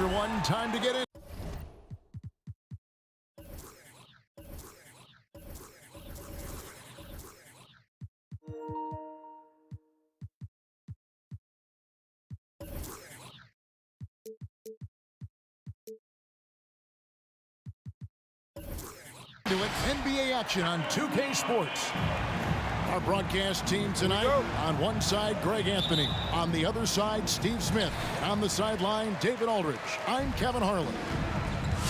Everyone, time to get in. It's NBA action on 2K Sports. Our broadcast team tonight, on one side, Greg Anthony. On the other side, Steve Smith. And on the sideline, David Aldridge. I'm Kevin Harlan.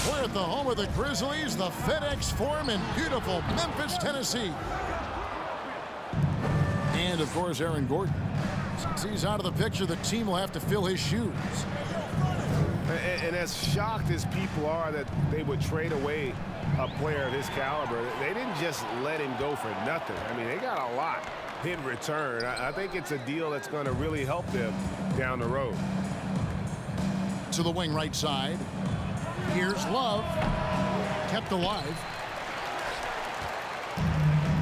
We're at the home of the Grizzlies, the FedEx Forum in beautiful Memphis, Tennessee. And, of course, Aaron Gordon. Since he's out of the picture, the team will have to fill his shoes. And as shocked as people are that they would trade away a player of his caliber, they didn't just let him go for nothing. I mean, they got a lot in return. I think it's a deal that's going to really help them down the road. To the wing right side. Here's Love. Kept alive.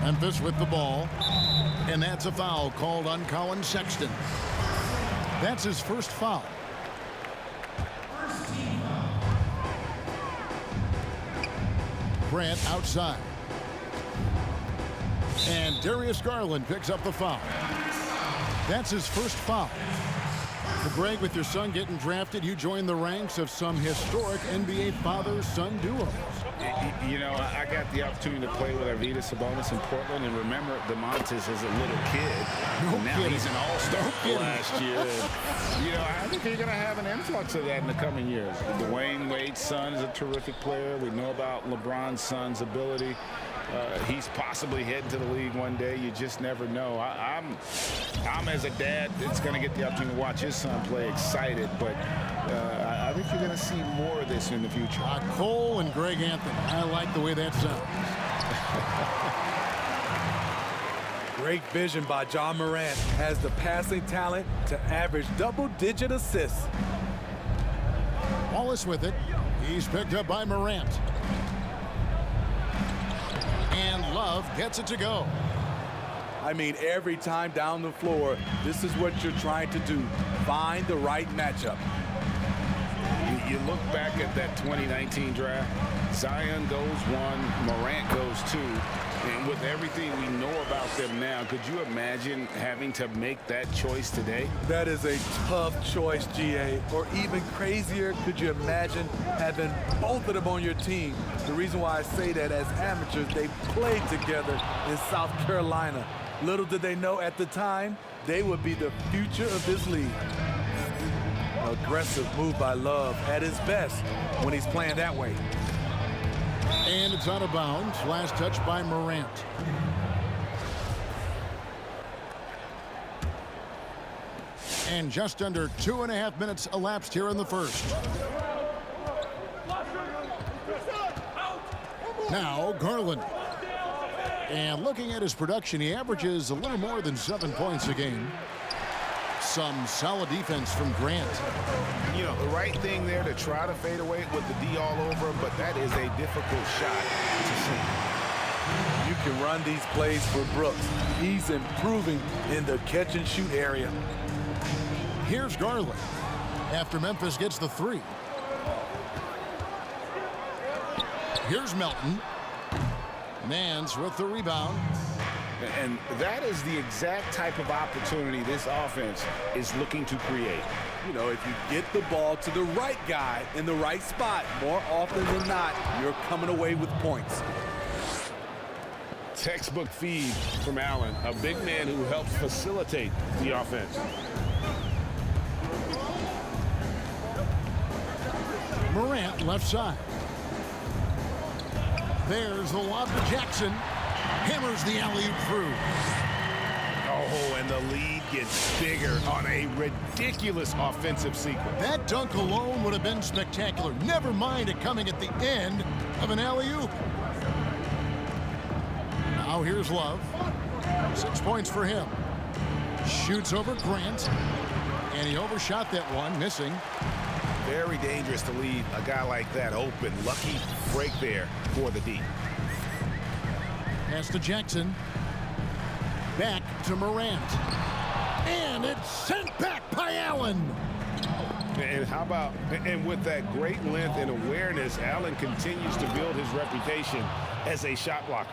Memphis with the ball. And that's a foul called on Colin Sexton. That's his first foul. Grant outside. And Darius Garland picks up the foul. That's his first foul. So Greg, with your son getting drafted, you joined the ranks of some historic NBA father-son duos. You know, I got the opportunity to play with Arvydas Sabonis in Portland, and remember DeMontis as a little kid. Now he's an all-star last year. And, you know, I think you're going to have an influx of that in the coming years. Dwayne Wade's son is a terrific player. We know about LeBron's son's ability. He's possibly heading to the league one day. You just never know. I'm as a dad that's going to get the opportunity to watch his son play excited, but I think you're going to see more of this in the future. Cole and Greg Anthony. I like the way that sounds. Great vision by John Morant. Has the passing talent to average double-digit assists. Wallace with it. He's picked up by Morant. And Love gets it to go. I mean, every time down the floor, this is what you're trying to do. Find the right matchup. You look back at that 2019 draft, Zion goes 1, Morant goes 2, and with everything we know about them now, could you imagine having to make that choice today? That is a tough choice, GA. Or even crazier, could you imagine having both of them on your team? The reason why I say that, as amateurs, they played together in South Carolina. Little did they know at the time, they would be the future of this league. Aggressive move by Love at his best when he's playing that way. And it's out of bounds. Last touch by Morant. And just under 2.5 minutes elapsed here in the first. Now Garland. And looking at his production, he averages a little more than 7 points a game. Some solid defense from Grant. You know, the right thing there to try to fade away with the D all over him, but that is a difficult shot to see. You can run these plays for Brooks. He's improving in the catch-and-shoot area. Here's Garland after Memphis gets the 3. Here's Melton. Nance with the rebound. And that is the exact type of opportunity this offense is looking to create. You know, if you get the ball to the right guy in the right spot, more often than not, you're coming away with points. Textbook feed from Allen, a big man who helps facilitate the offense. Morant left side. There's the lob to Jackson. Hammers the alley-oop through. Oh, and the lead gets bigger on a ridiculous offensive sequence. That dunk alone would have been spectacular. Never mind it coming at the end of an alley-oop. Now here's Love. 6 points for him. Shoots over Grant. And he overshot that one, missing. Very dangerous to leave a guy like that open. Lucky break there for the D. Pass to Jackson. Back to Morant. And it's sent back by Allen. And how about, and with that great length and awareness, Allen continues to build his reputation as a shot blocker.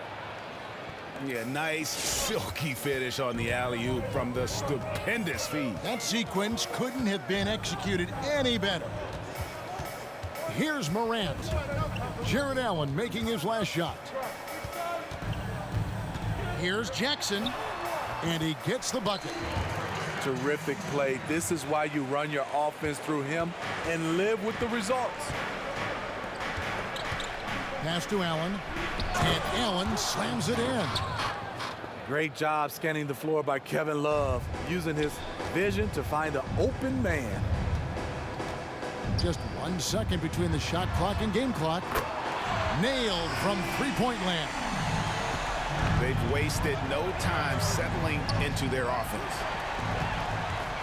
Yeah, nice silky finish on the alley-oop from the stupendous feed. That sequence couldn't have been executed any better. Here's Morant. Jared Allen making his last shot. Here's Jackson, and he gets the bucket. Terrific play. This is why you run your offense through him and live with the results. Pass to Allen, and Allen slams it in. Great job scanning the floor by Kevin Love, using his vision to find the open man. Just 1 second between the shot clock and game clock. Nailed from three-point land. They've wasted no time settling into their offense.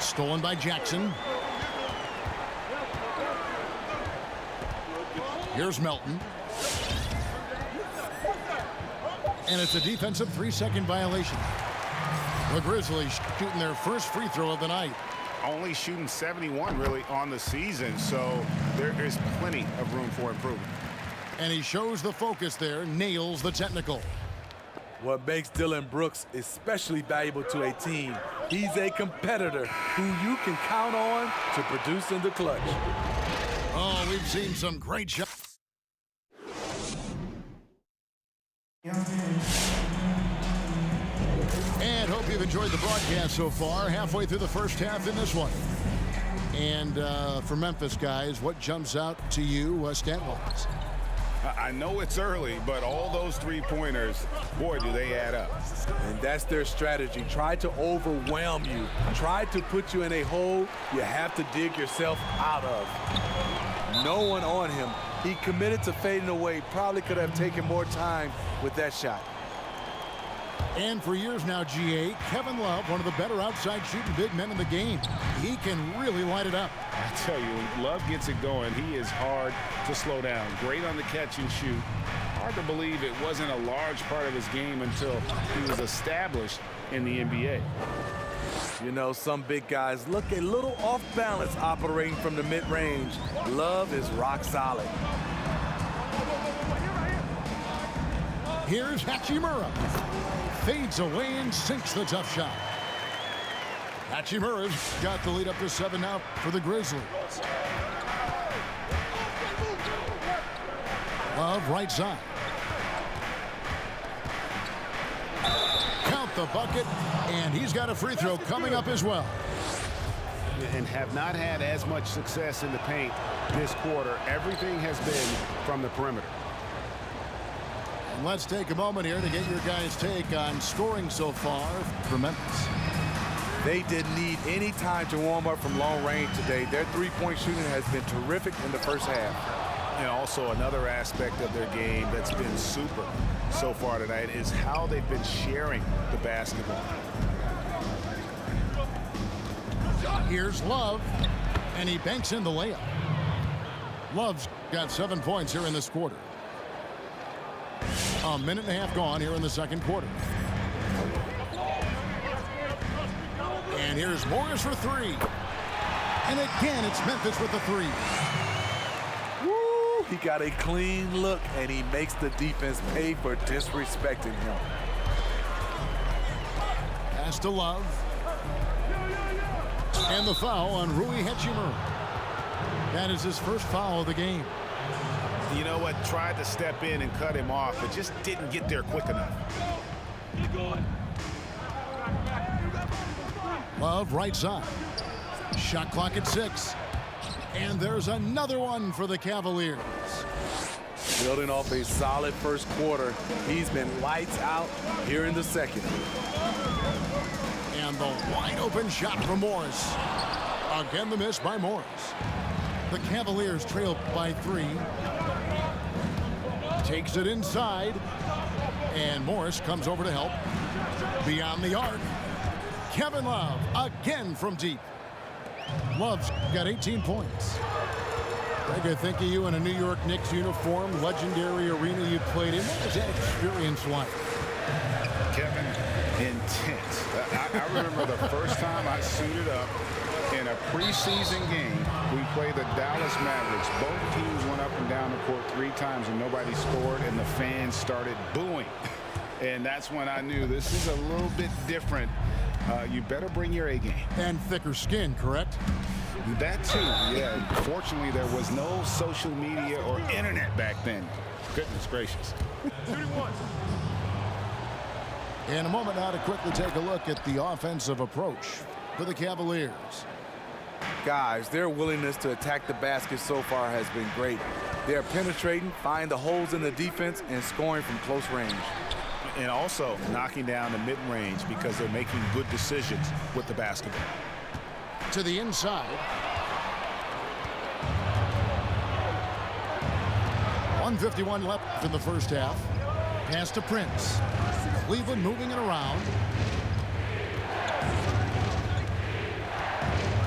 Stolen by Jackson. Here's Melton. And it's a defensive 3-second violation. The Grizzlies shooting their first free throw of the night. Only shooting 71 really on the season, so there is plenty of room for improvement. And he shows the focus there, nails the technical. What makes Dylan Brooks especially valuable to a team, he's a competitor who you can count on to produce in the clutch. Oh, we've seen some great shots. And hope you've enjoyed the broadcast so far. Halfway through the first half in this one. And for Memphis, guys, what jumps out to you stat-wise? I know it's early, but all those three-pointers, boy, do they add up. And that's their strategy. Try to overwhelm you. Try to put you in a hole you have to dig yourself out of. No one on him. He committed to fading away. Probably could have taken more time with that shot. And for years now, GA, Kevin Love, one of the better outside shooting big men in the game. He can really light it up. I tell you, when Love gets it going, he is hard to slow down. Great on the catch and shoot. Hard to believe it wasn't a large part of his game until he was established in the NBA. You know, some big guys look a little off balance operating from the mid-range. Love is rock solid. Here's Hachimura. Fades away and sinks the tough shot. Hachimura's got the lead up to 7 now for the Grizzlies. Love right side. Count the bucket, and he's got a free throw coming up as well. And have not had as much success in the paint this quarter. Everything has been from the perimeter. And let's take a moment here to get your guys' take on scoring so far for Memphis. They didn't need any time to warm up from long range today. Their three-point shooting has been terrific in the first half. And also another aspect of their game that's been super so far tonight is how they've been sharing the basketball. Here's Love, and he banks in the layup. Love's got 7 points here in this quarter. A minute and a half gone here in the second quarter. And here's Morris for 3. And again, it's Memphis with the 3. Woo! He got a clean look, and he makes the defense pay for disrespecting him. Pass to Love. And the foul on Rui Hachimura. That is his first foul of the game. You know what? Tried to step in and cut him off, but just didn't get there quick enough. Love right side. Shot clock at 6. And there's another one for the Cavaliers. Building off a solid first quarter, he's been lights out here in the second. And the wide open shot from Morris. Again, the miss by Morris. The Cavaliers trail by 3. Takes it inside. And Morris comes over to help. Beyond the arc. Kevin Love again from deep. Love's got 18 points. Greg, I think of you in a New York Knicks uniform, legendary arena you played in. What was that experience like? Kevin, intense. I remember the first time I suited up in a preseason game. We played the Dallas Mavericks. Both teams went up and down the court 3 times and nobody scored, and the fans started booing. And that's when I knew this is a little bit different. You better bring your A game. And thicker skin, correct? That too, yeah. Fortunately, there was no social media or internet back then. Goodness gracious. In a moment now to quickly take a look at the offensive approach for the Cavaliers. Guys, their willingness to attack the basket so far has been great. They're penetrating, finding the holes in the defense, and scoring from close range. And also knocking down the mid-range because they're making good decisions with the basketball. To the inside. 1:51 left in the first half. Pass to Prince. Cleveland moving it around.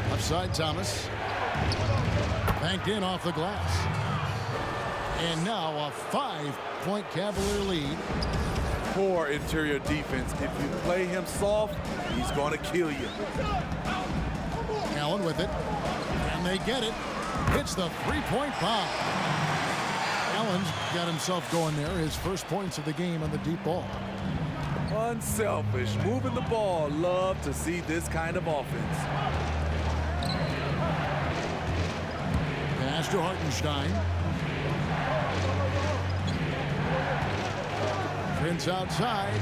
Left side, Thomas. Banked in off the glass. And now a 5-point Cavalier lead. Poor interior defense. If you play him soft, he's going to kill you. Allen with it. And they get it. Hits the 3-point bomb. Allen's got himself going there. His first points of the game on the deep ball. Unselfish. Moving the ball. Love to see this kind of offense. Pass to Hartenstein. Prince outside.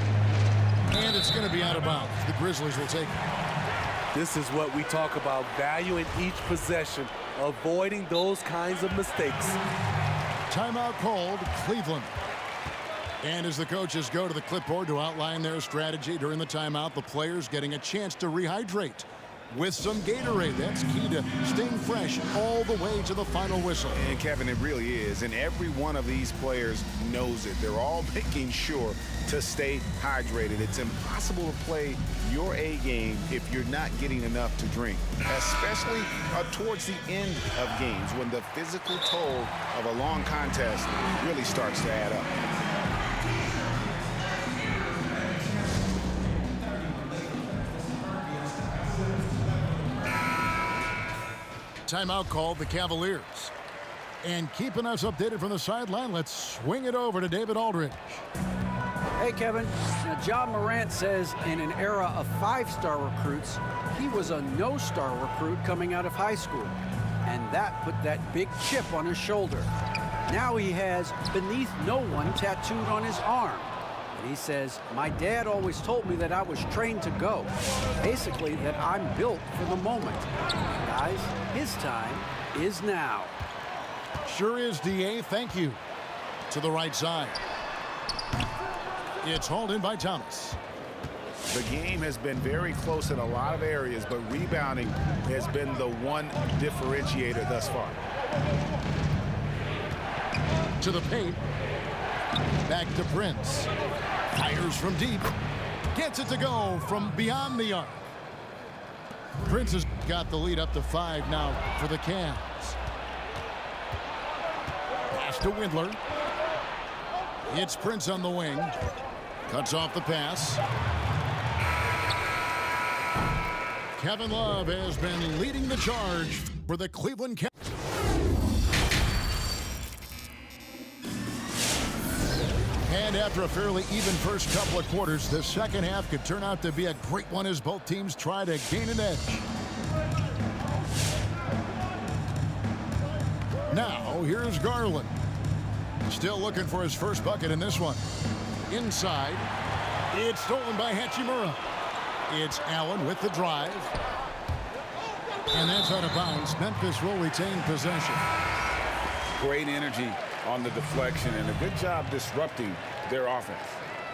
And it's going to be out of bounds. The Grizzlies will take it. This is what we talk about, valuing each possession, avoiding those kinds of mistakes. Timeout called, Cleveland. And as the coaches go to the clipboard to outline their strategy during the timeout, the players getting a chance to rehydrate with some Gatorade. That's key to staying fresh all the way to the final whistle. And Kevin, it really is. And every one of these players knows it. They're all making sure to stay hydrated. It's impossible to play your A game if you're not getting enough to drink, especially towards the end of games when the physical toll of a long contest really starts to add up. Timeout called, the Cavaliers. And keeping us updated from the sideline, let's swing it over to David Aldridge. Hey, Kevin. Now, John Morant says in an era of 5-star recruits, he was a no-star recruit coming out of high school. And that put that big chip on his shoulder. Now he has beneath no one tattooed on his arm. And he says, my dad always told me that I was trained to go. Basically, that I'm built for the moment. Guys, his time is now. Sure is, D.A. Thank you. To the right side. It's hauled in by Thomas. The game has been very close in a lot of areas, but rebounding has been the one differentiator thus far. To the paint. Back to Prince. Fires from deep. Gets it to go from beyond the arc. Prince has got the lead up to 5 now for the Cavs. Pass to Windler. It's Prince on the wing. Cuts off the pass. Kevin Love has been leading the charge for the Cleveland Cavaliers. And after a fairly even first couple of quarters, the second half could turn out to be a great one as both teams try to gain an edge. Now, here's Garland. Still looking for his first bucket in this one. Inside. It's stolen by Hachimura. It's Allen with the drive. And that's out of bounds. Memphis will retain possession. Great energy on the deflection and a good job disrupting their offense.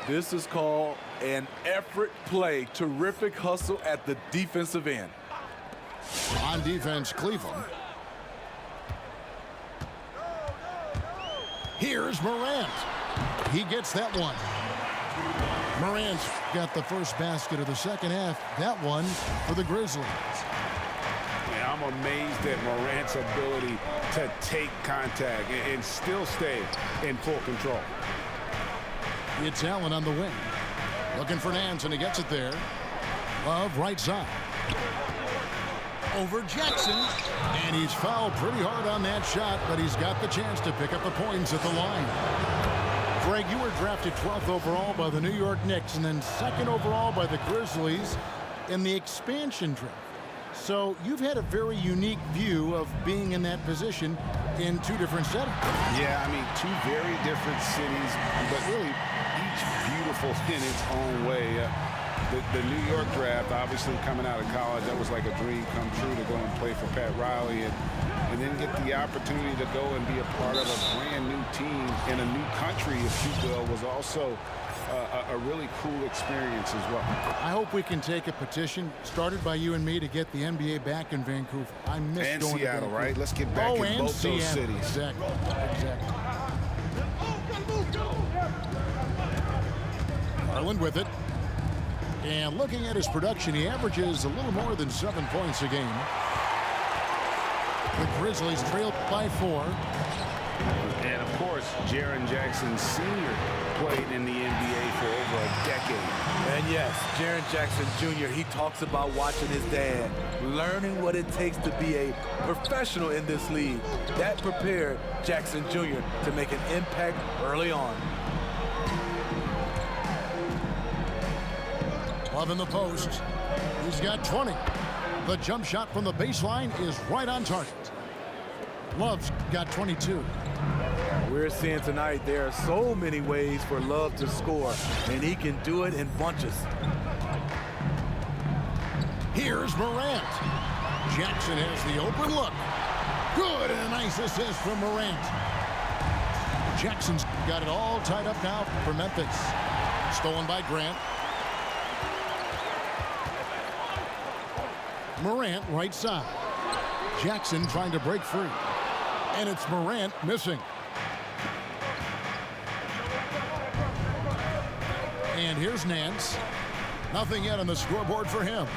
This is called an effort play. Terrific hustle at the defensive end. On defense, Cleveland. Here's Morant. He gets that one. Morant's got the first basket of the second half. That one for the Grizzlies. Yeah, I'm amazed at Morant's ability to take contact and still stay in full control. It's Allen on the wing. Looking for Nance, and he gets it there. Love right side. Over Jackson. And he's fouled pretty hard on that shot, but he's got the chance to pick up the points at the line. Greg, you were drafted 12th overall by the New York Knicks and then 2nd overall by the Grizzlies in the expansion draft. So you've had a very unique view of being in that position in two different settings. Yeah, I mean, two very different cities, but really each beautiful in its own way. The New York draft, obviously coming out of college, that was like a dream come true to go and play for Pat Riley and then get the opportunity to go and be a part of a brand new team in a new country, if you will, was also a really cool experience as well. I hope we can take a petition started by you and me to get the NBA back in Vancouver. I miss and going Seattle, to right? Let's get back in both those cities. Exactly. Garland with it. And looking at his production, he averages a little more than 7 points a game. The Grizzlies trail by 4. And, of course, Jaren Jackson Sr. played in the NBA for over a decade. And yes, Jaren Jackson Jr., he talks about watching his dad, learning what it takes to be a professional in this league. That prepared Jackson Jr. to make an impact early on. Love in the post. He's got 20. The jump shot from the baseline is right on target. Love's got 22. We're seeing tonight there are so many ways for Love to score, and he can do it in bunches. Here's Morant. Jackson has the open look. Good, and a nice assist from Morant. Jackson's got it all tied up now for Memphis. Stolen by Grant. Morant right side. Jackson trying to break free. And it's Morant missing. And here's Nance. Nothing yet on the scoreboard for him.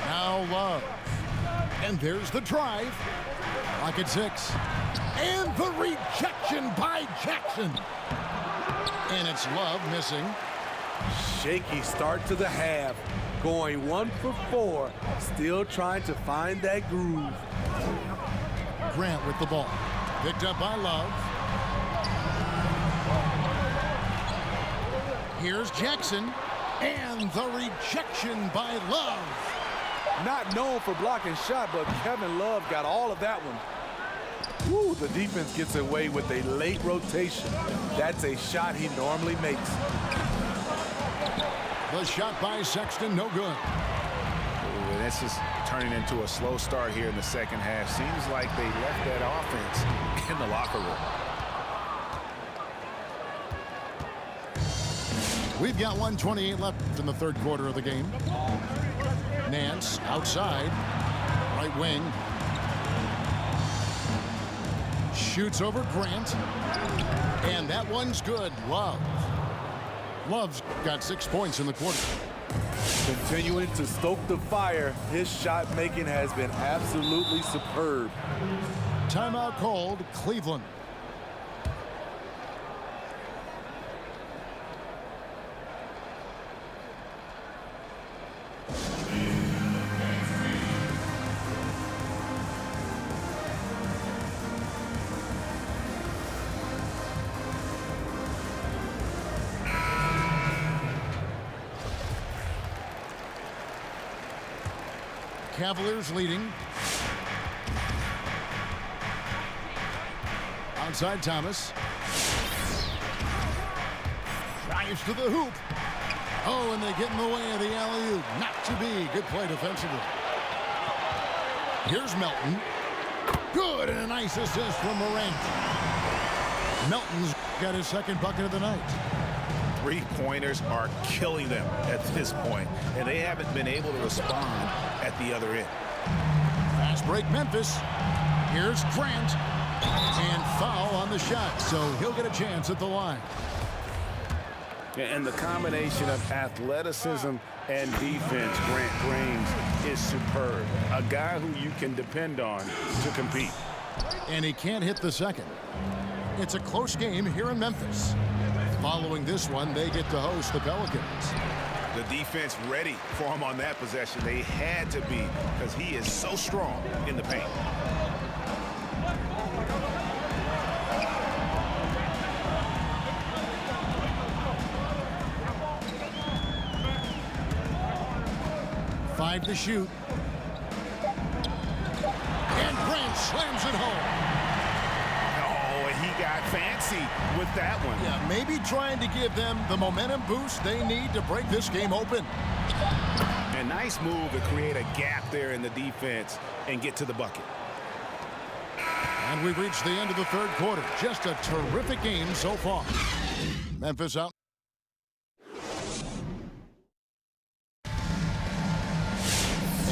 Now Love. And there's the drive. Clock at 6. And the rejection by Jackson. And it's Love missing. Shaky start to the half, going 1 for 4, still trying to find that groove. Grant with the ball. Picked up by Love. Here's Jackson. And the rejection by Love. Not known for blocking shot, but Kevin Love got all of that one. Woo, the defense gets away with a late rotation. That's a shot he normally makes. The shot by Sexton, no good. Ooh, this is turning into a slow start here in the second half. Seems like they left that offense in the locker room. We've got 1:28 left in the third quarter of the game. Nance outside, right wing. Shoots over Grant. And that one's good. Love. Love's got 6 points in the quarter. Continuing to stoke the fire, his shot making has been absolutely superb. Timeout called, Cleveland. Cavaliers leading. Outside Thomas. Drives to the hoop. Oh, and they get in the way of the alley-oop. Not to be. Good play defensively. Here's Melton. Good, and a nice assist from Morant. Melton's got his second bucket of the night. Three-pointers are killing them at this point, and they haven't been able to respond at the other end. Fast break Memphis. Here's Grant. And foul on the shot, so he'll get a chance at the line. And the combination of athleticism and defense Grant brings is superb. A guy who you can depend on to compete. And he can't hit the second. It's a close game here in Memphis. Following this one, they get to host the Pelicans. The defense ready for him on that possession. They had to be, because he is so strong in the paint. Five to shoot. And Grant slams it home. Oh, and he got fancy with that one. Yeah, maybe trying to give them the momentum boost they need to break this game open. A nice move to create a gap there in the defense and get to the bucket. And we've reached the end of the third quarter. Just a terrific game so far. Memphis out.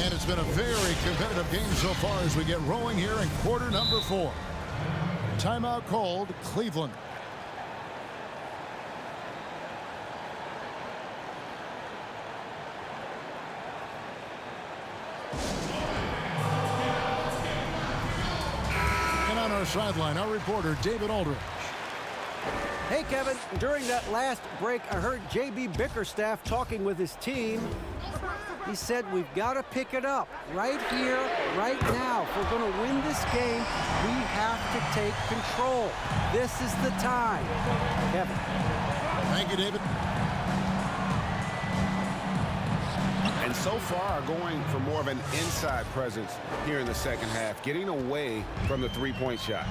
And it's been a very competitive game so far as we get rolling here in quarter number 4. Timeout called, Cleveland. And on our sideline, our reporter, David Aldridge. Hey, Kevin, during that last break, I heard J.B. Bickerstaff talking with his team. He said, we've got to pick it up right here, right now. If we're going to win this game, we have to take control. This is the time. Kevin. Thank you, David. And so far, going for more of an inside presence here in the second half, getting away from the three-point shot.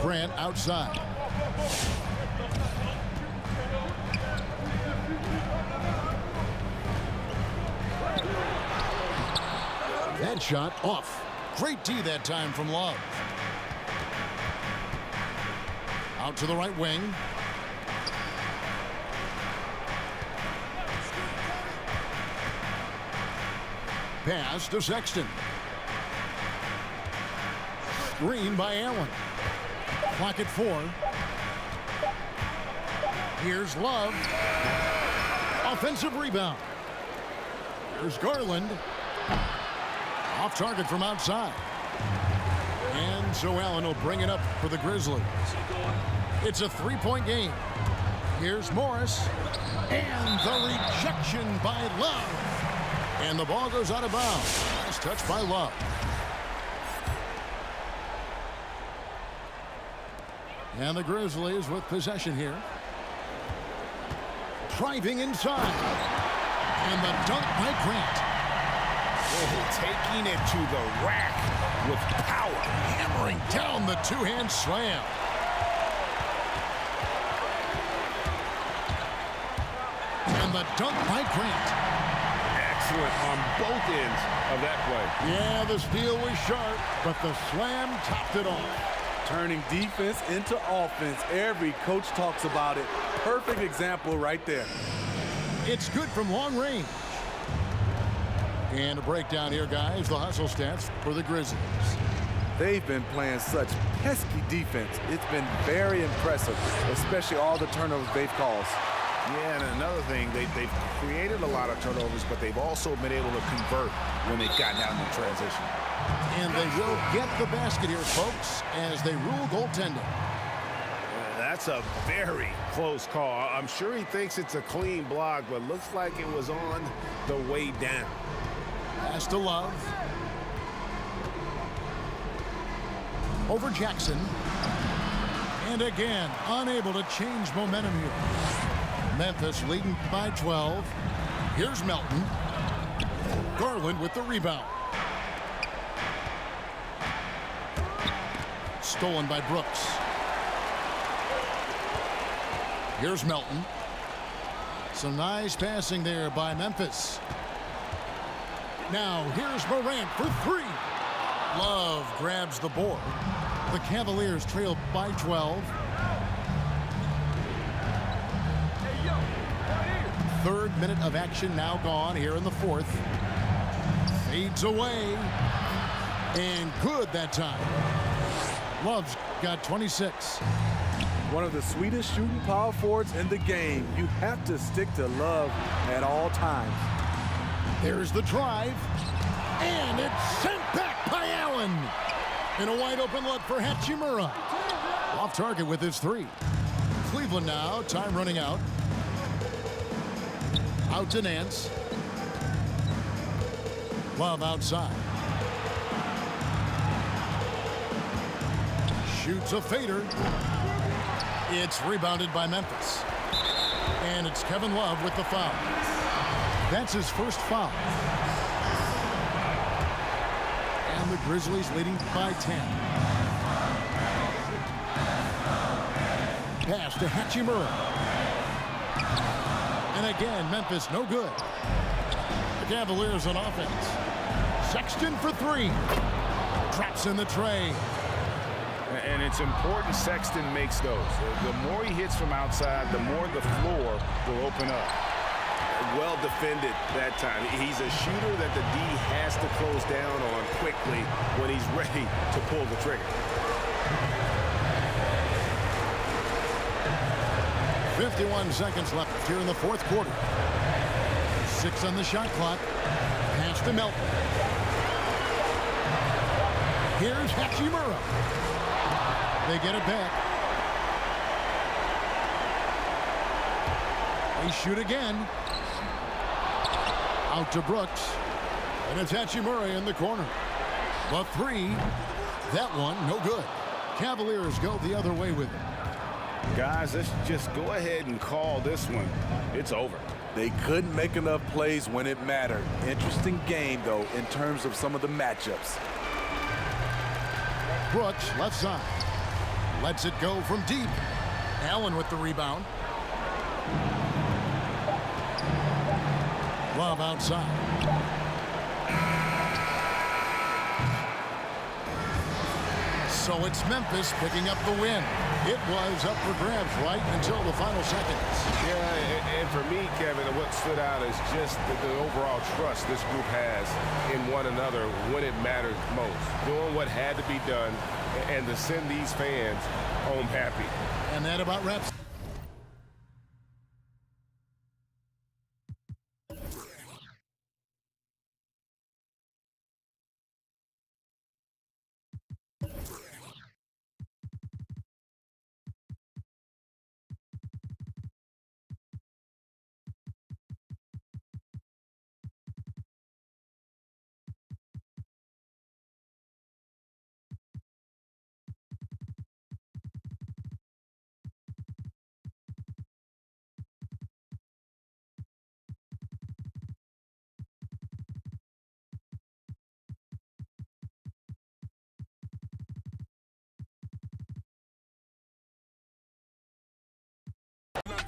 Grant outside. That shot off. Great D that time from Love. Out to the right wing. Pass to Sexton. Screen by Allen. Clock at 4. Here's Love. Offensive rebound. Here's Garland. Off target from outside. And so Allen will bring it up for the Grizzlies. It's a three-point game. Here's Morris. And the rejection by Love. And the ball goes out of bounds. Nice touch by Love. And the Grizzlies with possession here. Driving inside. And the dunk by Grant. Oh, taking it to the rack with power. Hammering down the two-hand slam. And the dunk by Grant. Excellent on both ends of that play. Yeah, the steal was sharp, but the slam topped it off. Turning defense into offense. Every coach talks about it. Perfect example right there. It's good from long range. And a breakdown here, guys. The hustle stats for the Grizzlies. They've been playing such pesky defense. It's been very impressive, especially all the turnovers they've caused. Yeah, and another thing, they've created a lot of turnovers, but they've also been able to convert when they've gotten out in transition. And they will get the basket here, folks, as they rule goaltending. That's a very close call. I'm sure he thinks it's a clean block, but looks like it was on the way down. Pass to Love. Over Jackson. And again, unable to change momentum here. Memphis leading by 12. Here's Melton. Garland with the rebound. Stolen by Brooks. Here's Melton. Some nice passing there by Memphis. Now here's Morant for three. Love grabs the board. The Cavaliers trail by 12. Third minute of action now gone here in the fourth. Fades away. And good that time. Love's got 26. One of the sweetest shooting power forwards in the game. You have to stick to Love at all times. There's the drive. And it's sent back by Allen. And a wide open look for Hachimura. Off target with his three. Cleveland now, time running out. Out to Nance. Love outside. Shoots a fader. It's rebounded by Memphis. And it's Kevin Love with the foul. That's his first foul. And the Grizzlies leading by 10. Pass to Hachimura. And again, Memphis no good. The Cavaliers on offense. Sexton for three. Drops in the tray. And it's important Sexton makes those. The more he hits from outside, the more the floor will open up. Well defended that time. He's a shooter that the D has to close down on quickly when he's ready to pull the trigger. 51 seconds left here in the fourth quarter. 6 on the shot clock. Pass to Melton. Here's Hachimura. They get it back. They shoot again. Out to Brooks. And it's Hachimura in the corner. The three. That one no good. Cavaliers go the other way with it. Guys, let's just go ahead and call this one. It's over. They couldn't make enough plays when it mattered. Interesting game, though, in terms of some of the matchups. Brooks, left side. Lets it go from deep. Allen with the rebound. Love outside. So it's Memphis picking up the win. It was up for grabs right until the final seconds. Yeah, and for me, Kevin, what stood out is just the overall trust this group has in one another when it matters most. Doing what had to be done and to send these fans home happy. And that about wraps.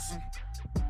Listen.